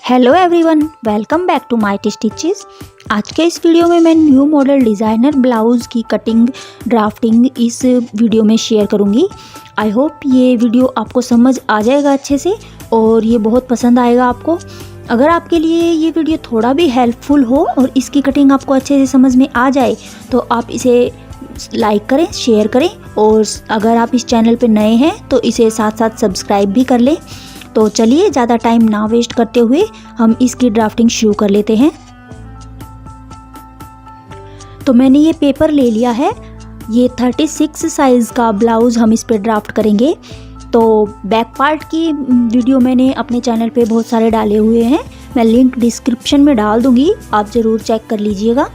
Hello everyone, welcome back to my stitches. आज के इस वीडियो में मैं न्यू मॉडल डिज़ाइनर ब्लाउज़ की कटिंग ड्राफ्टिंग इस वीडियो में शेयर करूंगी। आई होप ये वीडियो आपको समझ आ जाएगा अच्छे से और ये बहुत पसंद आएगा आपको। अगर आपके लिए ये वीडियो थोड़ा भी हेल्पफुल हो और इसकी कटिंग आपको अच्छे से समझ में आ जाए तो आप इसे लाइक करें, शेयर करें और अगर आप इस चैनल पर नए हैं तो इसे साथ साथ सब्सक्राइब भी कर लें। तो चलिए ज़्यादा टाइम ना वेस्ट करते हुए हम इसकी ड्राफ्टिंग शुरू कर लेते हैं। तो मैंने ये पेपर ले लिया है, ये 36 साइज़ का ब्लाउज़ हम इस पे ड्राफ्ट करेंगे। तो बैक पार्ट की वीडियो मैंने अपने चैनल पे बहुत सारे डाले हुए हैं, मैं लिंक डिस्क्रिप्शन में डाल दूँगी, आप ज़रूर चेक कर लीजिएगा।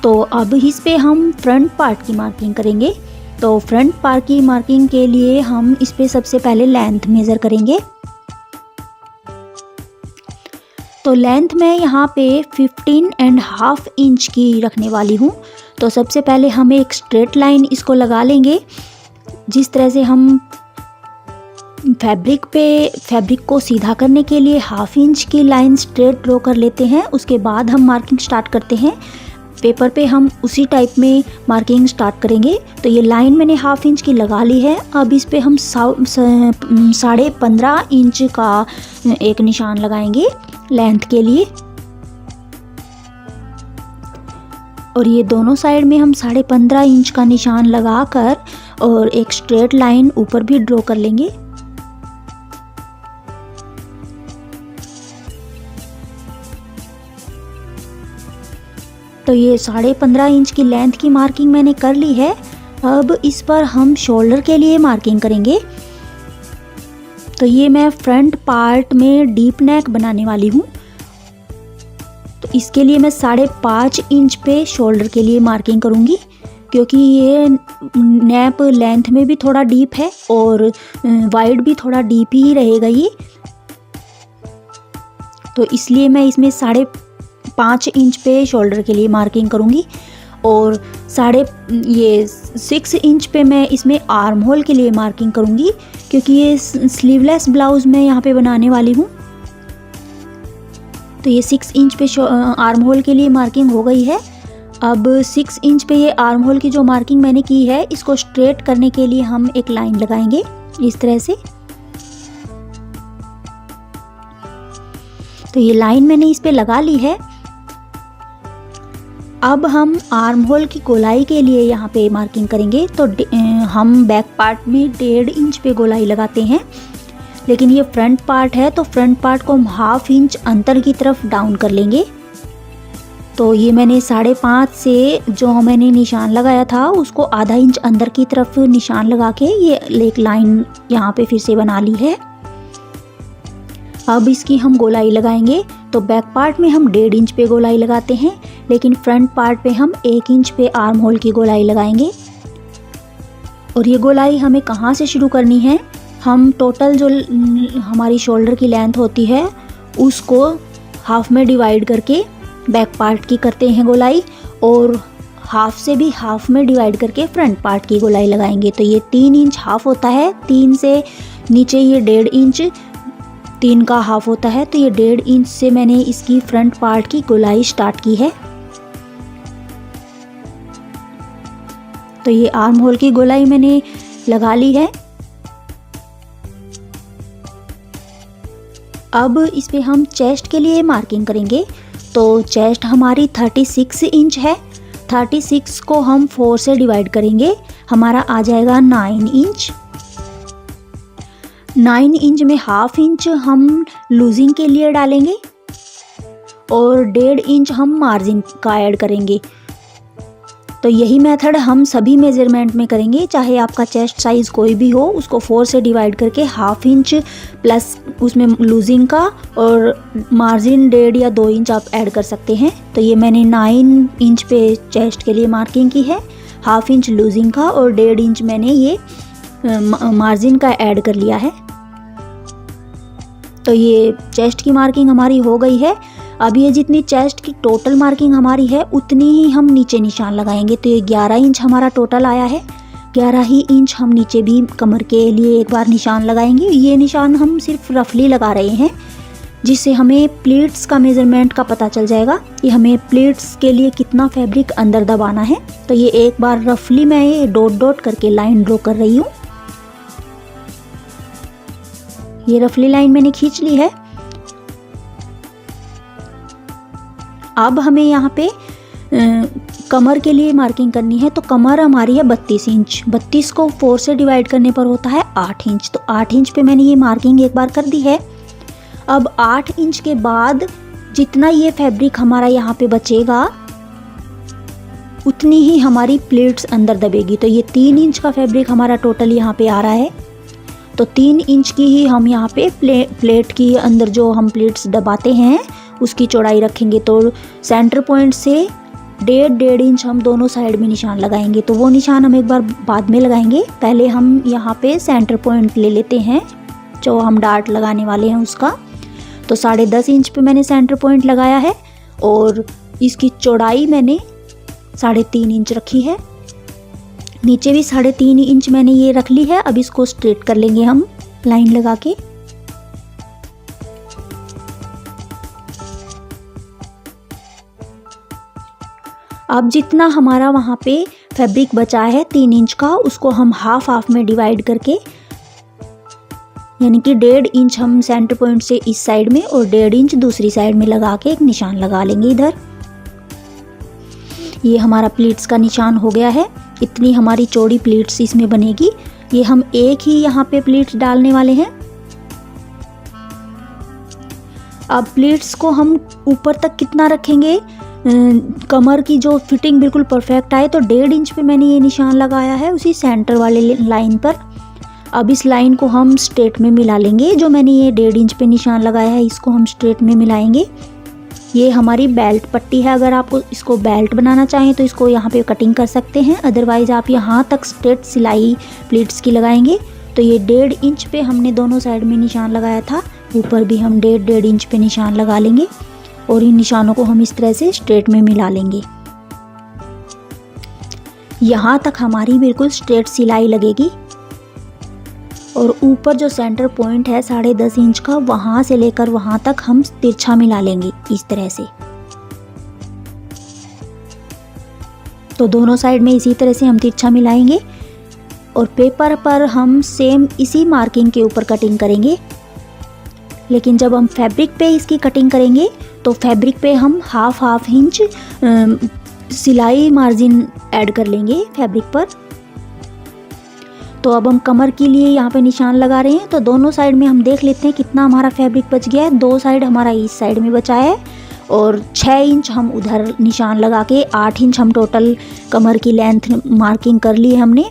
तो अब इस पे हम फ्रंट पार्ट की मार्किंग करेंगे। तो फ्रंट पार्ट की मार्किंग के लिए हम इस पे सबसे पहले लेंथ मेज़र करेंगे। तो लेंथ मैं यहाँ पे 15.5 इंच की रखने वाली हूँ। तो सबसे पहले हम एक स्ट्रेट लाइन इसको लगा लेंगे। जिस तरह से हम फैब्रिक को सीधा करने के लिए 1/2 इंच की लाइन स्ट्रेट ड्रॉ कर लेते हैं, उसके बाद हम मार्किंग स्टार्ट करते हैं। पेपर पे हम उसी टाइप में मार्किंग स्टार्ट करेंगे। तो ये लाइन मैंने 1/2 इंच की लगा ली है। अब इस पे हम 15.5 इंच का एक निशान लगाएंगे लेंथ के लिए और ये दोनों साइड में हम 15.5 इंच का निशान लगाकर और एक स्ट्रेट लाइन ऊपर भी ड्रॉ कर लेंगे। तो ये 15.5 इंच की लेंथ की मार्किंग मैंने कर ली है। अब इस पर हम शोल्डर के लिए मार्किंग करेंगे। तो ये मैं फ्रंट पार्ट में डीप नेक बनाने वाली हूँ। तो इसके लिए मैं 5.5 इंच पे शोल्डर के लिए मार्किंग करूँगी, क्योंकि ये नेप लेंथ में भी थोड़ा डीप है और वाइड भी थोड़ा डीप ही रहेगा ये। तो इसलिए मैं इसमें 5.5 इंच पे शोल्डर के लिए मार्किंग करूँगी और 6 इंच पे मैं इसमें आर्म होल के लिए मार्किंग करूँगी, क्योंकि ये स्लीवलेस ब्लाउज़ मैं यहाँ पे बनाने वाली हूँ। तो ये 6 इंच पे आर्म होल के लिए मार्किंग हो गई है। अब 6 इंच पे ये आर्म होल की जो मार्किंग मैंने की है, इसको स्ट्रेट करने के लिए हम एक लाइन लगाएंगे इस तरह से। तो ये लाइन मैंने इस पे लगा ली है। अब हम आर्म होल की गोलाई के लिए यहाँ पे मार्किंग करेंगे। तो हम बैक पार्ट में 1.5 इंच पे गोलाई लगाते हैं, लेकिन ये फ्रंट पार्ट है तो फ्रंट पार्ट को हम 1/2 इंच अंतर की तरफ डाउन कर लेंगे। तो ये मैंने 5.5 से जो मैंने निशान लगाया था उसको आधा इंच अंदर की तरफ निशान लगा के ये एक लाइन यहाँ पे फिर से बना ली है। अब इसकी हम गोलाई लगाएंगे। तो बैक पार्ट में हम 1.5 इंच पे गोलाई लगाते हैं, लेकिन फ्रंट पार्ट पे हम 1 इंच पे आर्म होल की गोलाई लगाएंगे। और ये गोलाई हमें कहाँ से शुरू करनी है, हम टोटल जो हमारी शोल्डर की लेंथ होती है उसको हाफ में डिवाइड करके बैक पार्ट की करते हैं गोलाई, और हाफ से भी हाफ में डिवाइड करके फ्रंट पार्ट की गोलाई लगाएंगे। तो ये 3 इंच हाफ होता है, 3 से नीचे ये 1.5 इंच 3 का हाफ होता है। तो ये 1.5 इंच से मैंने इसकी फ्रंट पार्ट की गोलाई स्टार्ट की है। तो ये आर्म होल की गोलाई मैंने लगा ली है। अब इस पे हम चेस्ट के लिए मार्किंग करेंगे। तो चेस्ट हमारी 36 इंच है, 36 को हम 4 से डिवाइड करेंगे, हमारा आ जाएगा 9 इंच। 9 इंच में 1/2 इंच हम लूजिंग के लिए डालेंगे और 1.5 इंच हम मार्जिन का ऐड करेंगे। तो यही मेथड हम सभी मेजरमेंट में करेंगे, चाहे आपका चेस्ट साइज़ कोई भी हो, उसको 4 से डिवाइड करके 1/2 इंच प्लस उसमें लूजिंग का और मार्जिन 1.5 या 2 इंच आप ऐड कर सकते हैं। तो ये मैंने 9 इंच पे चेस्ट के लिए मार्किंग की है, 1/2 इंच लूजिंग का और 1.5 इंच मैंने ये मार्जिन का ऐड कर लिया है। तो ये चेस्ट की मार्किंग हमारी हो गई है। अब ये जितनी चेस्ट की टोटल मार्किंग हमारी है उतनी ही हम नीचे निशान लगाएंगे। तो ये 11 इंच हमारा टोटल आया है। 11 ही इंच हम नीचे भी कमर के लिए एक बार निशान लगाएंगे। ये निशान हम सिर्फ रफली लगा रहे हैं, जिससे हमें प्लीट्स का मेज़रमेंट का पता चल जाएगा कि हमें प्लीट्स के लिए कितना फैब्रिक अंदर दबाना है। तो ये एक बार रफली मैं ये डॉट डॉट करके लाइन ड्रॉ कर रही हूँ। ये रफली लाइन मैंने खींच ली है। अब हमें यहाँ पे कमर के लिए मार्किंग करनी है। तो कमर हमारी है 32 इंच। 32 को 4 से डिवाइड करने पर होता है 8 इंच। तो 8 इंच पे मैंने ये मार्किंग एक बार कर दी है। अब 8 इंच के बाद जितना ये फैब्रिक हमारा यहाँ पे बचेगा उतनी ही हमारी प्लेट्स अंदर दबेगी। तो ये 3 इंच का फैब्रिक हमारा टोटल यहाँ पे आ रहा है। तो 3 इंच की ही हम यहाँ पे प्लेट की अंदर जो हम प्लेट्स दबाते हैं उसकी चौड़ाई रखेंगे। तो सेंटर पॉइंट से 1.5 इंच हम दोनों साइड में निशान लगाएंगे। तो वो निशान हम एक बार बाद में लगाएंगे। पहले हम यहाँ पे सेंटर पॉइंट ले लेते हैं जो हम डार्ट लगाने वाले हैं उसका। तो 10.5 इंच पे मैंने सेंटर पॉइंट लगाया है और इसकी चौड़ाई मैंने 3.5 इंच रखी है। नीचे भी 3.5 इंच मैंने ये रख ली है। अब इसको स्ट्रेट कर लेंगे हम लाइन लगा के। अब जितना हमारा वहाँ पे फैब्रिक बचा है 3 इंच का, उसको हम हाफ में डिवाइड करके, यानी कि 1.5 इंच हम सेंटर पॉइंट से इस साइड में और 1.5 इंच दूसरी साइड में लगा के एक निशान लगा लेंगे इधर। ये हमारा प्लीट्स का निशान हो गया है। इतनी हमारी चौड़ी प्लीट्स इसमें बनेगी। ये हम एक ही यहाँ पे प्लीट्स डालने वाले हैं। अब प्लीट्स को हम ऊपर तक कितना रखेंगे, कमर की जो फिटिंग बिल्कुल परफेक्ट आए, तो 1.5 इंच पे मैंने ये निशान लगाया है उसी सेंटर वाले लाइन पर। अब इस लाइन को हम स्ट्रेट में मिला लेंगे। जो मैंने ये 1.5 इंच पे निशान लगाया है इसको हम स्ट्रेट में मिलाएंगे। ये हमारी बेल्ट पट्टी है। अगर आप इसको बेल्ट बनाना चाहें तो इसको यहाँ पे कटिंग कर सकते हैं, अदरवाइज़ आप यहाँ तक स्ट्रेट सिलाई प्लीट्स की लगाएंगे। तो ये 1.5 इंच पे हमने दोनों साइड में निशान लगाया था, ऊपर भी हम 1.5 इंच पे निशान लगा लेंगे और इन निशानों को हम इस तरह से स्ट्रेट में मिला लेंगे। यहाँ तक हमारी बिल्कुल स्ट्रेट सिलाई लगेगी और ऊपर जो सेंटर पॉइंट है 10.5 इंच का, वहाँ से लेकर वहाँ तक हम तिरछा मिला लेंगे इस तरह से। तो दोनों साइड में इसी तरह से हम तिरछा मिलाएंगे और पेपर पर हम सेम इसी मार्किंग के ऊपर कटिंग करेंगे। लेकिन जब हम फैब्रिक पे इसकी कटिंग करेंगे तो फैब्रिक पे हम हाफ इंच सिलाई मार्जिन ऐड कर लेंगे फैब्रिक पर। तो अब हम कमर के लिए यहाँ पे निशान लगा रहे हैं। तो दोनों साइड में हम देख लेते हैं कितना हमारा फैब्रिक बच गया है। 2 साइड हमारा इस साइड में बचा है और 6 इंच हम उधर निशान लगा के 8 इंच हम टोटल कमर की लेंथ मार्किंग कर ली है हमने।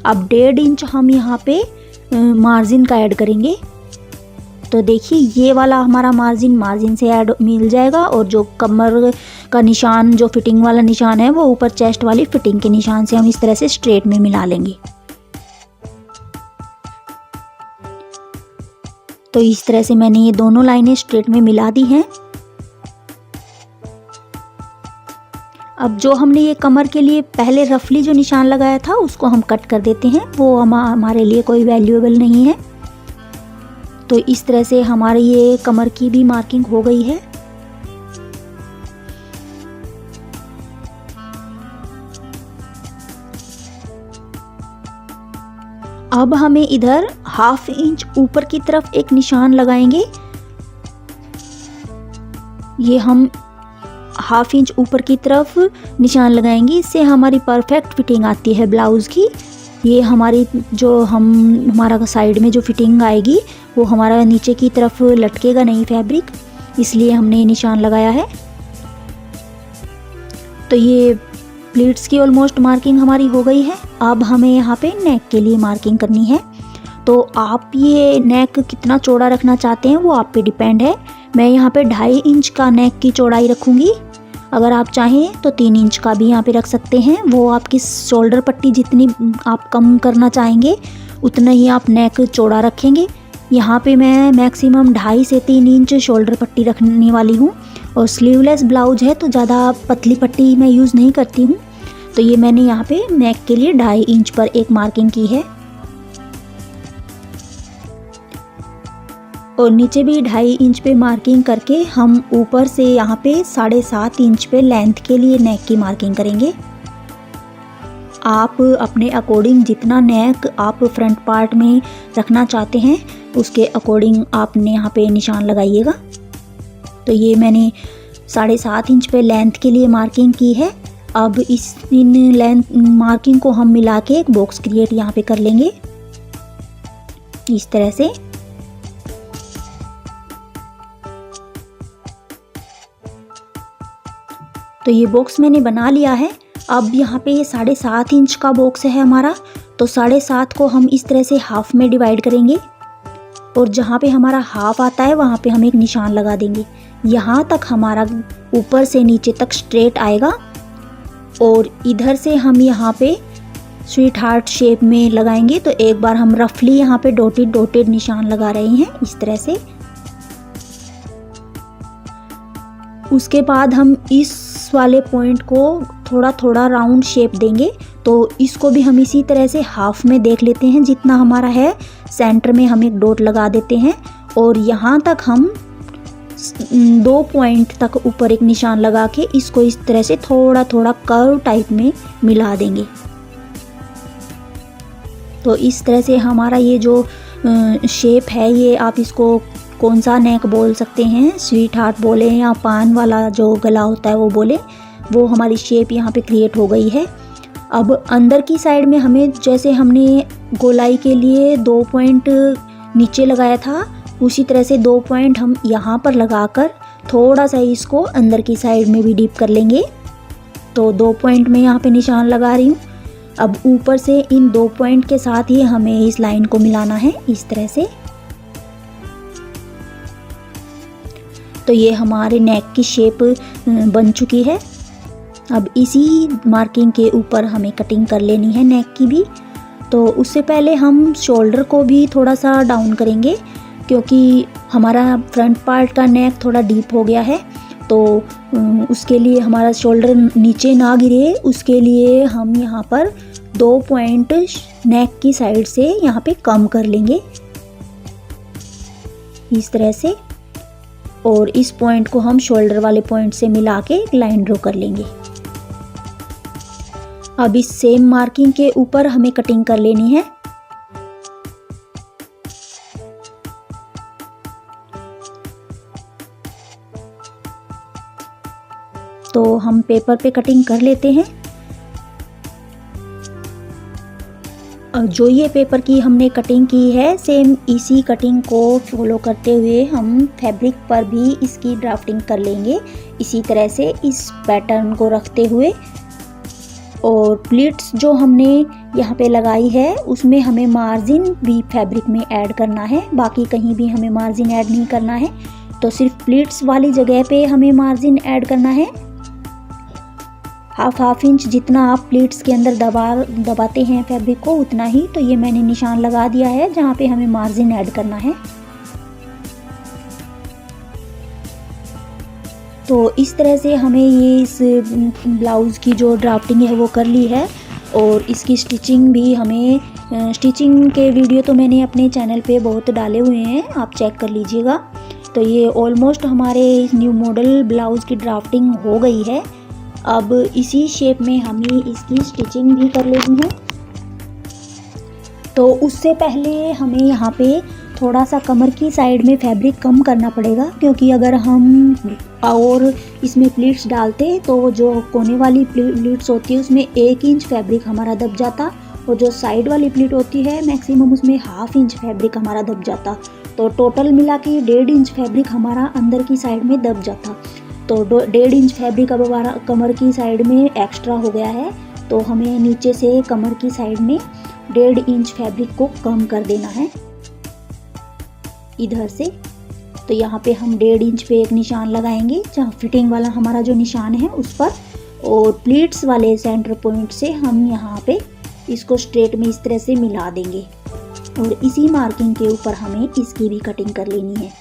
अब 1.5 इंच हम यहाँ पे मार्जिन का ऐड करेंगे। तो देखिए ये वाला हमारा मार्जिन से ऐड मिल जाएगा और जो कमर का निशान, जो फिटिंग वाला निशान है, वो ऊपर चेस्ट वाली फिटिंग के निशान से हम इस तरह से स्ट्रेट में मिला लेंगे। तो इस तरह से मैंने ये दोनों लाइनें स्ट्रेट में मिला दी हैं। अब जो हमने ये कमर के लिए पहले रफली जो निशान लगाया था उसको हम कट कर देते हैं, वो हमारे लिए कोई वैल्यूएबल नहीं है। तो इस तरह से हमारी ये कमर की भी मार्किंग हो गई है। अब हमें इधर हाफ इंच ऊपर की तरफ एक निशान लगाएंगे। ये हम हाफ इंच ऊपर की तरफ निशान लगाएंगे, इससे हमारी परफेक्ट फिटिंग आती है ब्लाउज़ की। ये हमारी जो हमारा साइड में जो फिटिंग आएगी वो हमारा नीचे की तरफ लटकेगा नहीं फैब्रिक, इसलिए हमने ये निशान लगाया है। तो ये प्लीट्स की ऑलमोस्ट मार्किंग हमारी हो गई है। अब हमें यहाँ पे नेक के लिए मार्किंग करनी है। तो आप ये नेक कितना चौड़ा रखना चाहते हैं वो आप पे डिपेंड है। मैं यहाँ पे 2.5 इंच का नेक की चौड़ाई रखूँगी। अगर आप चाहें तो 3 इंच का भी यहाँ पे रख सकते हैं। वो आपकी शोल्डर पट्टी जितनी आप कम करना चाहेंगे उतना ही आप नेक चौड़ा रखेंगे। यहाँ पे मैं मैक्सिमम 2.5 से 3 इंच शोल्डर पट्टी रखने वाली हूँ और स्लीवलेस ब्लाउज है तो ज़्यादा पतली पट्टी मैं यूज़ नहीं करती हूँ। तो ये मैंने यहाँ पे नेक के लिए 2.5 इंच पर एक मार्किंग की है। और नीचे भी 2.5 इंच पे मार्किंग करके हम ऊपर से यहाँ पे 7.5 इंच पे लेंथ के लिए नेक की मार्किंग करेंगे। आप अपने अकॉर्डिंग जितना नेक आप फ्रंट पार्ट में रखना चाहते हैं उसके अकॉर्डिंग आपने यहाँ पे निशान लगाइएगा। तो ये मैंने 7.5 इंच पे लेंथ के लिए मार्किंग की है। अब इन लेंथ मार्किंग को हम मिला के एक बॉक्स क्रिएट यहाँ पे कर लेंगे इस तरह से। तो ये बॉक्स मैंने बना लिया है। अब यहाँ पे ये 7.5 इंच का बॉक्स है हमारा, तो 7.5 को हम इस तरह से हाफ में डिवाइड करेंगे और जहाँ पे हमारा हाफ आता है वहाँ पे हम एक निशान लगा देंगे। यहाँ तक हमारा ऊपर से नीचे तक स्ट्रेट आएगा और इधर से हम यहाँ पे स्वीट हार्ट शेप में लगाएंगे। तो एक बार हम रफली यहाँ पे डॉटेड निशान लगा रहे हैं इस तरह से। उसके बाद हम इस वाले पॉइंट को थोड़ा थोड़ा राउंड शेप देंगे। तो इसको भी हम इसी तरह से हाफ में देख लेते हैं, जितना हमारा है सेंटर में हम एक डॉट लगा देते हैं और यहाँ तक हम 2 पॉइंट तक ऊपर एक निशान लगा के इसको इस तरह से थोड़ा थोड़ा कर्व टाइप में मिला देंगे। तो इस तरह से हमारा ये जो शेप है, ये आप इसको कौन सा नेक बोल सकते हैं, स्वीट हार्ट बोले या पान वाला जो गला होता है वो बोले, वो हमारी शेप यहाँ पे क्रिएट हो गई है। अब अंदर की साइड में हमें जैसे हमने गोलाई के लिए 2 पॉइंट नीचे लगाया था, उसी तरह से 2 पॉइंट हम यहाँ पर लगाकर थोड़ा सा इसको अंदर की साइड में भी डीप कर लेंगे। तो 2 पॉइंट में यहाँ पे निशान लगा रही हूँ। अब ऊपर से इन 2 पॉइंट के साथ ही हमें इस लाइन को मिलाना है इस तरह से। तो ये हमारे नेक की शेप बन चुकी है। अब इसी मार्किंग के ऊपर हमें कटिंग कर लेनी है नेक की भी। तो उससे पहले हम शोल्डर को भी थोड़ा सा डाउन करेंगे, क्योंकि हमारा फ्रंट पार्ट का नेक थोड़ा डीप हो गया है। तो उसके लिए हमारा शोल्डर नीचे ना गिरे, उसके लिए हम यहाँ पर 2 पॉइंट नेक की साइड से यहाँ पे कम कर लेंगे इस तरह से। और इस पॉइंट को हम शोल्डर वाले पॉइंट से मिला के एक लाइन ड्रॉ कर लेंगे। अब इस सेम मार्किंग के ऊपर हमें कटिंग कर लेनी है। तो हम पेपर पे कटिंग कर लेते हैं। जो ये पेपर की हमने कटिंग की है, सेम इसी कटिंग को फॉलो करते हुए हम फैब्रिक पर भी इसकी ड्राफ्टिंग कर लेंगे इसी तरह से, इस पैटर्न को रखते हुए। और प्लीट्स जो हमने यहाँ पे लगाई है उसमें हमें मार्जिन भी फैब्रिक में ऐड करना है, बाकी कहीं भी हमें मार्जिन ऐड नहीं करना है। तो सिर्फ प्लीट्स वाली जगह पे हमें मार्जिन ऐड करना है। हाफ इंच जितना आप प्लीट्स के अंदर दबाते हैं फैब्रिक को, उतना ही। तो ये मैंने निशान लगा दिया है जहाँ पे हमें मार्जिन ऐड करना है। तो इस तरह से हमें ये इस ब्लाउज़ की जो ड्राफ्टिंग है वो कर ली है। और इसकी स्टिचिंग भी हमें, स्टिचिंग के वीडियो तो मैंने अपने चैनल पे बहुत डाले हुए हैं, आप चेक कर लीजिएगा। तो ये ऑलमोस्ट हमारे इस न्यू मॉडल ब्लाउज़ की ड्राफ्टिंग हो गई है। अब इसी शेप में हमें इसकी स्टिचिंग भी कर लेनी है। तो उससे पहले हमें यहाँ पे थोड़ा सा कमर की साइड में फैब्रिक कम करना पड़ेगा, क्योंकि अगर हम और इसमें प्लीट्स डालते तो जो कोने वाली प्लीट्स होती है उसमें 1 इंच फैब्रिक हमारा दब जाता, और जो साइड वाली प्लीट होती है मैक्सिमम उसमें ½ इंच फैब्रिक हमारा दब जाता। तो टोटल मिला के 1.5 इंच फैब्रिक हमारा अंदर की साइड में दब जाता। तो 1.5 इंच फैब्रिक अब हमारा कमर की साइड में एक्स्ट्रा हो गया है। तो हमें नीचे से कमर की साइड में 1.5 इंच फैब्रिक को कम कर देना है इधर से। तो यहाँ पे हम 1.5 इंच पे एक निशान लगाएंगे, जहाँ फिटिंग वाला हमारा जो निशान है उस पर, और प्लीट्स वाले सेंटर पॉइंट से हम यहाँ पे इसको स्ट्रेट में इस तरह से मिला देंगे। और इसी मार्किंग के ऊपर हमें इसकी भी कटिंग कर लेनी है।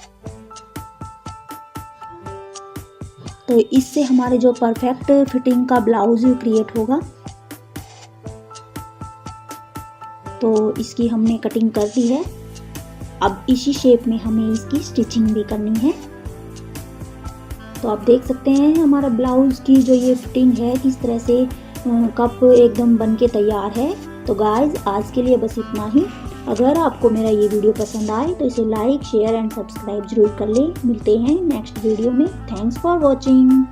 तो इससे हमारे जो परफेक्ट फिटिंग का ब्लाउज क्रिएट होगा। तो इसकी हमने कटिंग कर दी है। अब इसी शेप में हमें इसकी स्टिचिंग भी करनी है। तो आप देख सकते हैं हमारा ब्लाउज की जो ये फिटिंग है किस तरह से कप एकदम बन के तैयार है। तो गाइज आज के लिए बस इतना ही। अगर आपको मेरा ये वीडियो पसंद आए तो इसे लाइक शेयर एंड सब्सक्राइब जरूर कर लें। मिलते हैं नेक्स्ट वीडियो में। Thanks for watching.